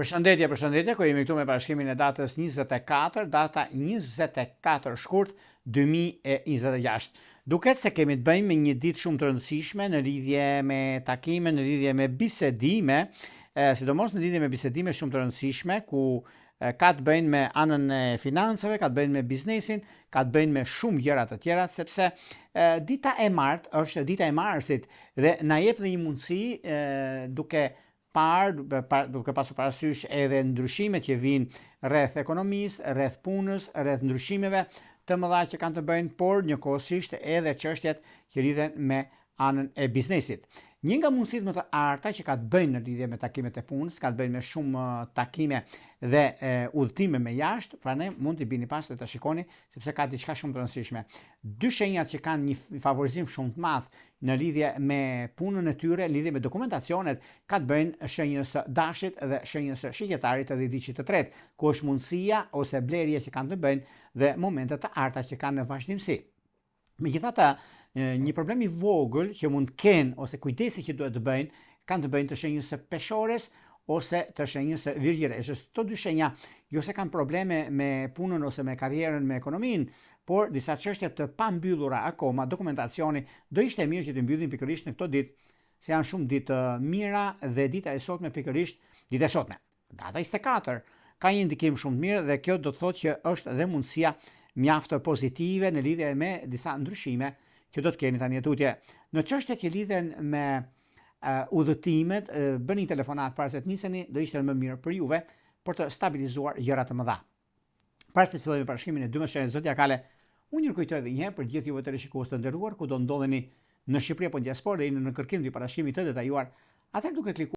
Përshëndetje, ku jemi këtu me parashkrimin e datës 24, data 24 shkurt 2026. Duket se kemi të bëjmë me një ditë shumë të rëndësishme në lidhje me takime, në lidhje me bisedime, sidomos në lidhje me bisedime shumë të rëndësishme, ku ka të bëjnë me anën e financave, ka të bëjnë me biznesin, ka të bëjnë me shumë gjëra të tjera, sepse dita e martë është dita e marsit dhe na jep dhe një mundësi duke pasur parasysh edhe ndryshimet që vinë rreth ekonomisë, rreth punës, rreth ndryshimeve të mëdha që kanë të bëjnë, por njëkohësisht edhe çështjet që lidhen me anën e biznesit. Një nga mundësitë më të arta që ka të bëjnë në lidhje me takimet e punës, ka të bëjnë me shumë takime dhe udhëtime me jashtë, pra ne mund t'i bini pas dhe të shikoni, sepse ka diçka shumë të rëndësishme. Dy shenjat që kanë një favorizim shumë të madh në lidhje me punën e tyre, lidhje me dokumentacionet, ka të bëjnë shenjës së dashit dhe shenjës së shqiptarit dhe diçit të tretë, ku është mundësia ose blerje që kanë të bëjnë dhe momentet të arta që kanë në vazhdimsi. Megjithatë, një problem i vogël që mund të kenë ose kujdesi që duhet të bëjnë, kanë të bëjnë të shenjës së peshores ose të shenjës së virgjëreshës. Këto dy shenja jo se kanë probleme me punën ose me karrierën, me ekonominë, por disa çështje të pambyllura akoma, dokumentacioni, do ishte mirë që të mbyllin pikërisht në këto ditë, se janë shumë ditë mira dhe dita e sotme pikërisht dita e sotme. Data 24 ka një ndikim shumë të mirë dhe kjo do të thotë që është edhe mundësia mjaft pozitive në lidhje me disa ndryshime që do të keni tani tutje. Në çështjet që lidhen me udhëtimet, bëni telefonat para se të niseni, do ishte më mirë për juve për të stabilizuar gjëra të mëdha. Para se të fillojmë parashkrimin e 12 shenjave zodiakale, unë ju kujtoj edhe një herë për gjithë juve të rishikues të nderuar, ku do ndodheni në Shqipëri apo në diasporë dhe jeni në kërkim të parashkrimit të detajuar, atëherë duke klikuar